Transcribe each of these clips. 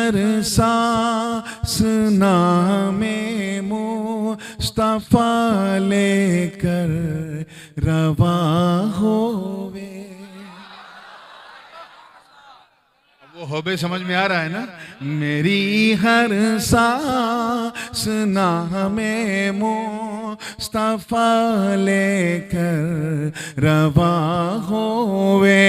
हर सांस नामे मुस्तफा लेकर रवा होवे। वो होबे समझ में आ रहा है ना? मेरी हर सांस नामे मुस्तफा लेकर रवा होवे।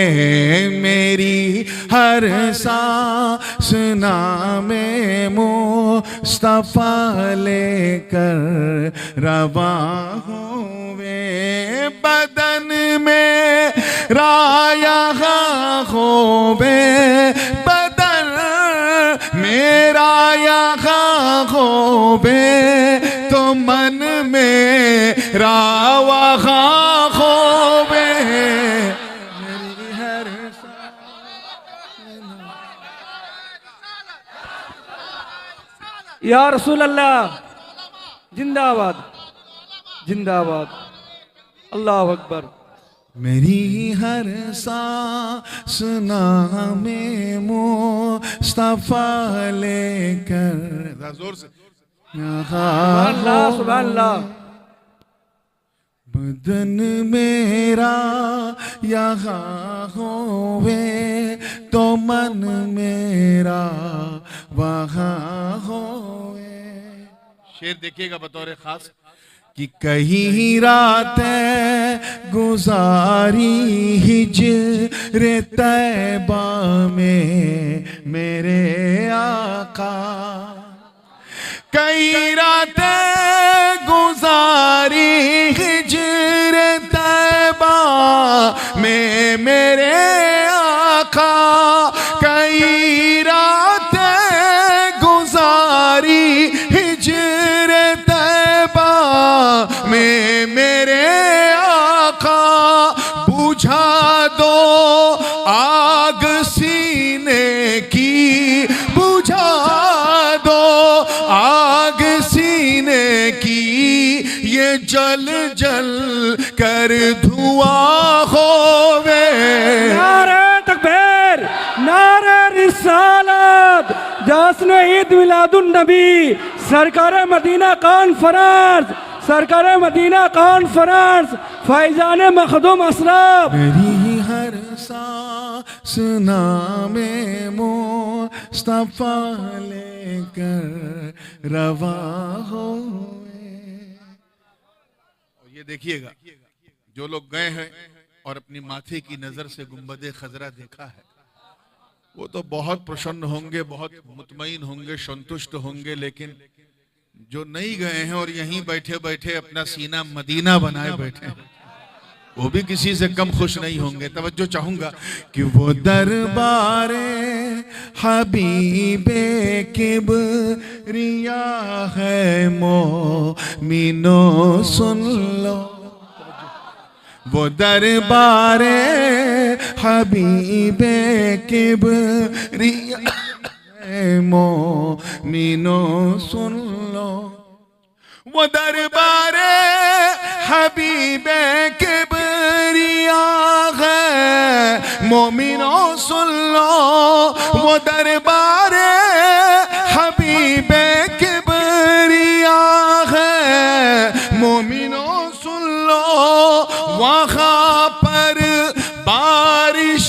मेरी हर सांस नामे मुस्तफा लेकर रवा होवे। बदन में राया होवे, बदन मेरा यहाँ होवे, तो मन में वहाँ होवे। मेरी हर या रसूल अल्लाह जिंदाबाद जिंदाबाद, अल्लाह अकबर। मेरी हर सांस नामे मुस्तफा लेकर जोर से सुभान अल्लाह। बदन मेरा यहाँ होवे, तो मन मेरा वहाँ होवे। शेर देखिएगा बतौर खास कि कहीं रातें गुजारी हिज्र तैबा में मेरे आका। कई रातें गुजारी हिज्र तैबा में मेरे आका। कई रातें गुजारी हिज्र तैबा में मेरे आका। बुझा दो आग सीने की, बुझा दो आग सीने की, ये जल जल कर धुआं होवे। नारे तकबीर, नारे रिसालत, जश्न ईद मिलादुन नबी, सरकार मदीना कॉन्फ्रेंस, सरकार Medina conference, Faizan Makhdoom Assaraf. मेरी हर सांस नामे मुस्तफा लेकर रवा होवे। ये देखिएगा, जो लोग गए हैं और अपनी माथे की नजर से गुंबदे खजरा देखा है, वो तो बहुत प्रसन्न होंगे, बहुत मुतमईन होंगे, संतुष्ट होंगे। लेकिन जो नहीं गए हैं और यहीं बैठे बैठे अपना सीना मदीना बनाए बैठे हैं, वो भी किसी से कम खुश नहीं होंगे। तवज्जो चाहूंगा कि वो दरबारे हबीबे किबरिया है मोमिनो सुन लो। वो दरबारे हबीबे किबरिया मोमिनो सुन लो। वो दरबारे हबीबे किबरिया है मोमिनो सुन लो। वो दरबारे हबीबे किबरिया है मोमिनो सुन लो। वहाँ पर बारिश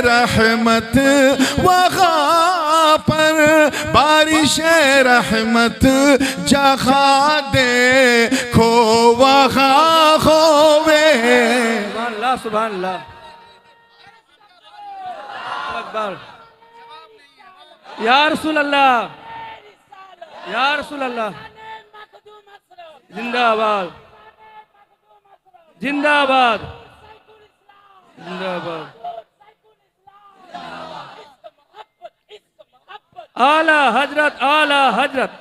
रहमत, वहाँ पर बारिश रहमत, जहाँ देखो वहाँ होवे। सुभान अल्लाह सुभान अल्लाह अकबर। या रसूल अल्लाह, या रसूल अल्लाह जिंदाबाद जिंदाबाद जिंदाबाद। आला हजरत, आला हजरत,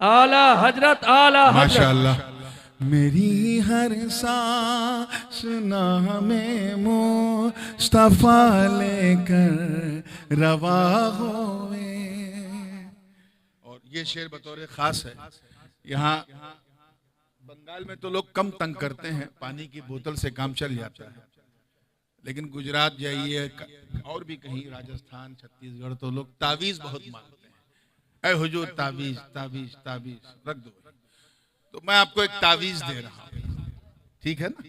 आला हजरत, आला हजरत। माशाअल्लाह। मेरी हर सांस नामे मुस्तफा लेकर रवा होवे। और ये शेर बतौर खास है। यहाँ बंगाल में तो लोग कम तंग करते हैं, पानी की बोतल से काम चल जाता है, लेकिन गुजरात जाइए और भी कहीं, राजस्थान, छत्तीसगढ़, तो लोग तावीज बहुत मांगते हैं। ऐ हुजूर तावीज तावीज तावीज रख दो। तो मैं आपको एक तावीज दे रहा हूं, ठीक है ना।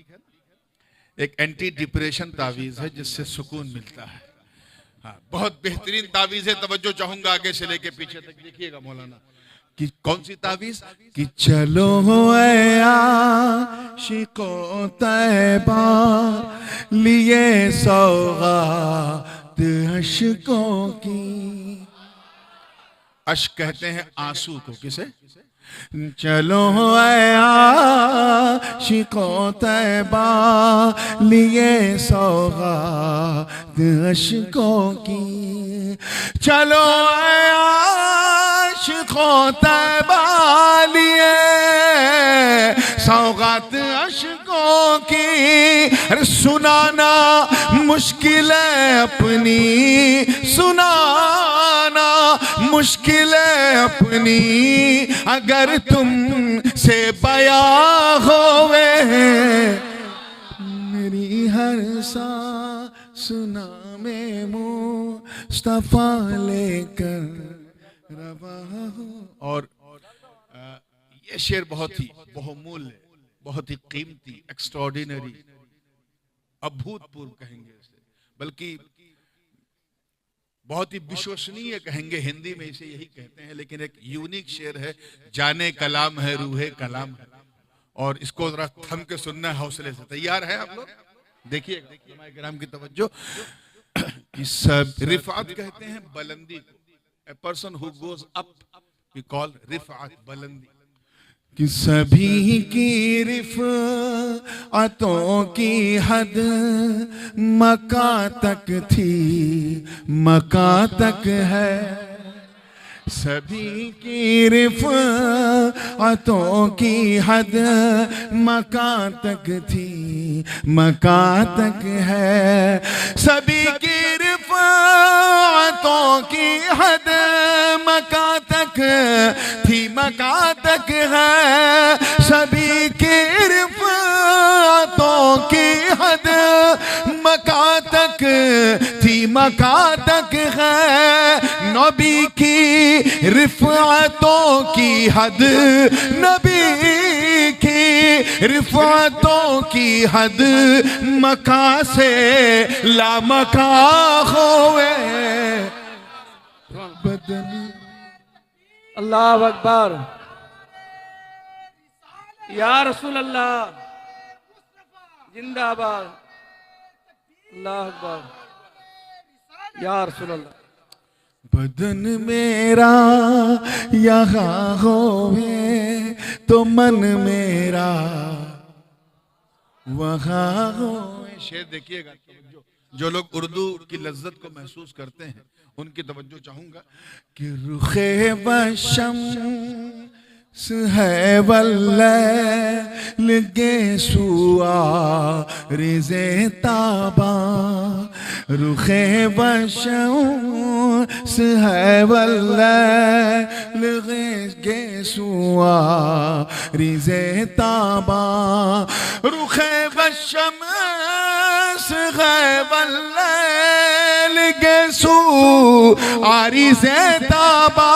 एक एंटी डिप्रेशन तावीज है जिससे सुकून मिलता है। हाँ, बहुत बेहतरीन तावीज है। तवज्जो चाहूंगा आगे से लेके पीछे तक, देखिएगा मौलाना कि कौन सी तावीज। कि चलो आशिकों तैबा लिए सौगात अशकों की। अश्क कहते हैं आंसू को, किसे। चलो आशिकों तैबा लिए सौगात अशकों की। चलो आशिकों तैबा लिए सौगात अशकों की। अरे सुनाना मुश्किल है अपनी, सुनाना मुश्किल है अपनी, अगर तुम से बया होवे मेरी हर सा सुना में मुस्तफा लेकर रवा हो। और ये शेर बहुत ही बहुमूल्य, बहुत ही कीमती, एक्स्ट्राऑर्डिनरी, अभूतपूर्व कहेंगे इसे, बल्कि बहुत ही विश्वसनीय कहेंगे। हिंदी में इसे यही कहते हैं, लेकिन एक यूनिक शेर है। जाने कलाम है रूहे कलाम है, और इसको जरा थम के सुनना है हौसले से। तैयार है आप लोग? देखिए ग्राम की तवज्जो। कि सब रिफात कहते हैं बुलंदी को। A person who goes up we call रिफात, बुलंदी। कि सभी की रिफ़अतों की हद मका तक थी, मका तक है। सभी की रिफ़अतों की हद मका तक थी, मका तक है। सभी की रिफ़अतों की हद मका तक थी, मका तक है। सभी की रिफ़अतों की हद मका तक थी, मका तक है। नबी की रिफ़अतों की हद, नबी की रिफ़अतों की हद मका से लामका होवे बदन। अल्लाह अकबर। या रसूल अल्लाह जिंदाबाद। अल्लाह अकबर। या रसूल अल्लाह। बदन मेरा यहाँ होवे तो मन मेरा वहाँ होवे। शेर देखिएगा, जो लोग उर्दू की लज्जत को महसूस करते हैं उनकी तवज्जो चाहूंगा। कि रुखे बशम है वल्लगे सुआ रिज़े ताबा। रुखे बशम है वल्लगे सुआ रिज़े ताबा। रुखे बशम है वल्लगे सुआ रिज़े ताबा।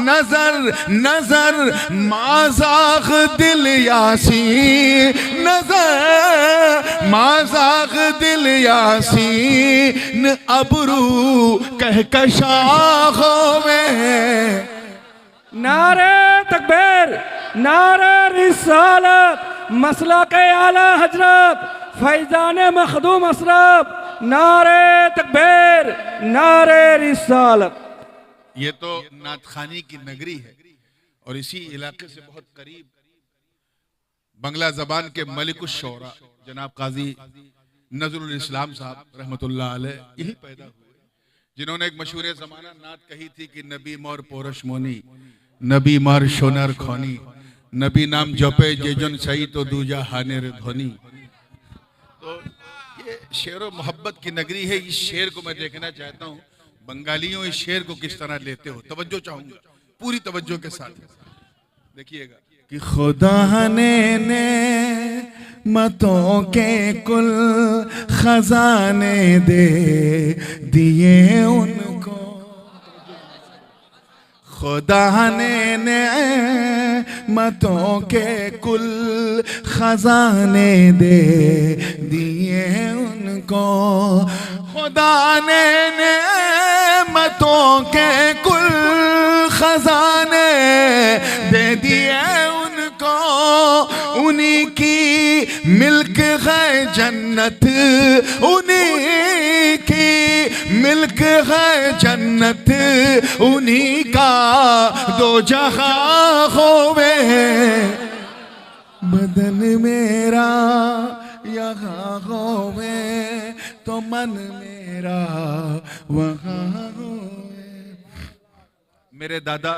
नजर नजर माज़ाग दिल यासी, नजर माज़ाग दिल यासीन अबरू कहकशा होवे। नारे तकबीर, नारे रिसालत, मसला के आला हजरत फैजान मखदूम अशरफ। नारे तकबीर, नारे रिसालत। ये तो नातखानी की नगरी है और इसी इलाके से बहुत करीब बंगला जबान के मलिकुश शौरा जनाब काजी नजरुल इस्लाम साहब रहमतुल्लाह अलैह यही पैदा हुए, जिन्होंने एक मशहूर जमाना नात कही थी कि नबी मोर पोरश मोनी, नबी मार सोनर खोनी, नबी नाम जपे जेजन सही तो दूजा हानेर धोनी। तो ये शेर व मोहब्बत की नगरी है। इस शेर को मैं देखना चाहता हूँ, बंगालियों इस शेर को किस तरह लेते हो। तवज्जो चाहूंगा, पूरी तवज्जो के साथ देखिएगा। कि खुदा ने मतों के कुल खजाने दे दिए उनको खुदा ने मतों के कुल खजाने दे दिए उनको खुदा ने मतों के कुल खजाने दे दिए उनको उन्हीं की मिल्क है जन्नत उन्हीं की मिल्क है जन्नत उन्हीं का दो जहां होवे बदन मेरा यहाँ होवे तो मन मेरा वहाँ होवे। मेरे दादा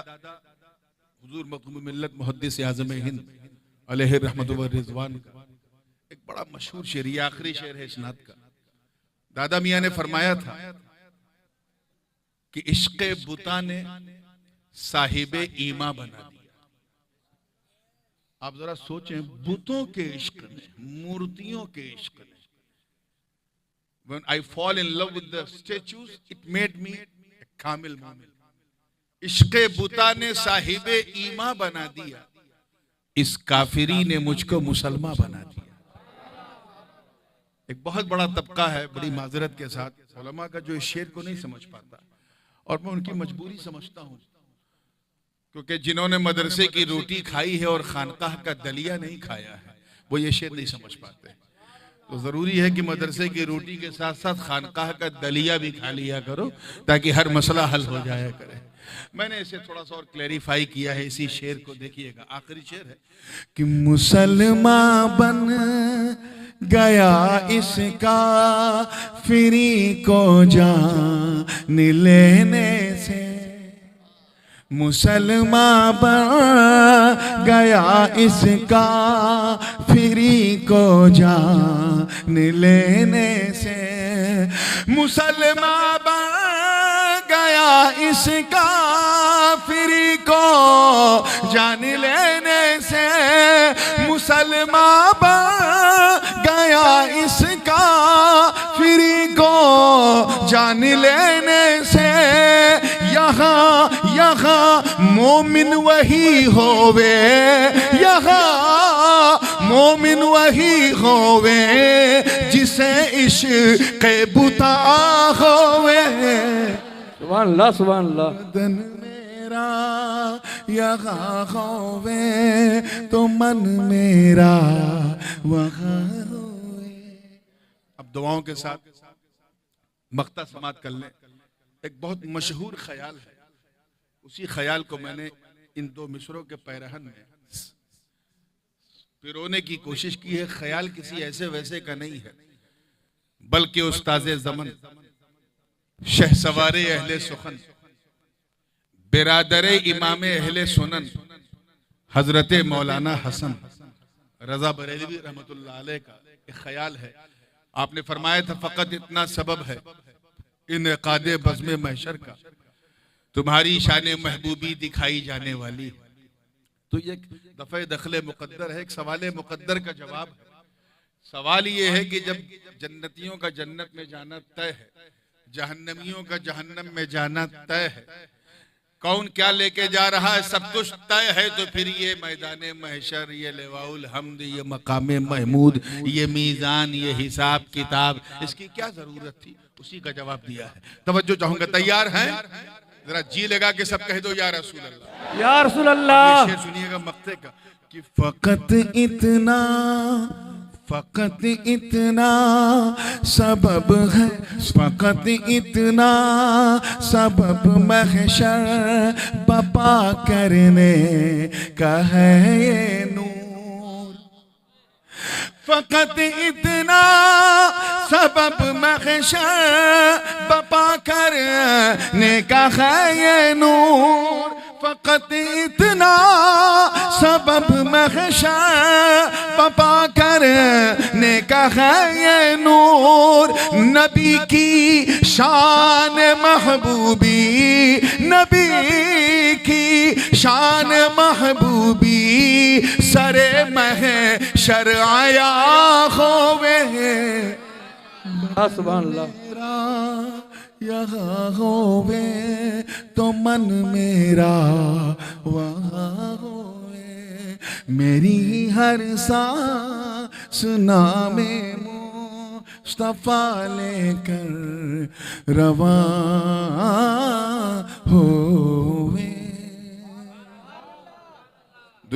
हुजूर मखदूम मिल्लत मुहद्दिस आज़म हिंद अलैहि रहमत व रिज़वान का एक बड़ा मशहूर शेर, ये आखिरी शेर है इस नात का। दादा मियाँ ने फरमाया था कि इश्क़े बुता ने साहिबे ईमा बना दिया। आप जरा सोचें, बुतों के इश्क ने, मूर्तियों के इश्क ने, when I fall in love with the statues, it made me a कामिल मोमिन। इश्क़े बुता ने साहिबे ईमा बना दिया, इस काफिरी ने मुझको मुसलमान बना दिया। एक बहुत बड़ा तबका है, बड़ी माजरत के साथ उलमा का, जो इस शेर को नहीं समझ पाता, और मैं उनकी मजबूरी समझता हूँ, क्योंकि जिन्होंने मदरसे की रोटी खाई है और खानकाह का दलिया नहीं खाया है, वो ये शेर नहीं समझ पाते। तो जरूरी है कि मदरसे की रोटी के साथ साथ खानकाह का दलिया भी खा लिया करो, ताकि हर मसला हल हो जाया करे। मैंने इसे थोड़ा सा और क्लैरिफाई किया है इसी शेर को, देखिएगा आखिरी शेर है कि मुसलमान बन गया इसका फिरी को जान लेने से, मुसलमान बन गया इसका फिरी को जान लेने से, मुसलमान बन गया इसका फिरी को जान लेने से, मुसलमान बन गया इसका फिरी को जान लेने से, यहाँ यहाँ मोमिन वही होवे, यहाँ मोमिन वही होवे जिसे इश्क़े बुता होवे। सुभान अल्लाह सुभान अल्लाह। बदन मेरा यहाँ होवे तो मन मेरा वहाँ होवे। अब दुआओं के साथ मख्ता समात कर लें। एक बहुत मशहूर ख्याल है, उसी ख्याल को मैंने इन दो मिसरों के पैरहन में पिरोने की कोशिश की है। ख्याल किसी ऐसे वैसे का नहीं है, बल्कि उस्ताज़े ज़मन शहसवारे अहले सुखन बिरादरे इमामे अहले सुनन हजरत मौलाना हसन रजा बरेलवी रहमतुल्लाह अलैह का एक ख्याल है। आपने फरमाया था फ़कत इतना सबब है इनक़ादे बज़्मे महशर का, तुम्हारी शान महबूबी दिखाई जाने वाली। तो ये दफ़े दखले मुक़द्दर है, एक सवाल मुक़द्दर का जवाब है। सवाल ये है कि जब जन्नतियों का जन्नत में जाना तय है, जहन्नमियों का जहन्नम में जाना तय है, कौन क्या लेके जा रहा है सब कुछ तय है, तो फिर ये मैदान महशर, ये लिवाउल हम्द, ये मकाम महमूद, ये मीज़ान, ये हिसाब किताब, इसकी क्या जरूरत थी? उसी का जवाब दिया है। तवज्जो चाहूंगा, तैयार हैं? जरा जी लगा के सब कह दो या रसूल अल्लाह, या रसूल अल्लाह। शेर सुनिएगा मक्ते का कि फकत इतना सबब है, फकत इतना सबब महशर बपा करने का है ये नूर, फकत इतना सबब महशर बपा करने का है ये नूर, फकत इतना सबब महशर बपा करने का है ये नूर। नबी की शान महबूबी, नबी की शान महबूबी सरे महशर हशर आया होवे सुभान अल्लाह मेरा यहाँ होवे तो मन मेरा वहाँ होवे मेरी हर सांस नामे मुस्तफा लेकर रवां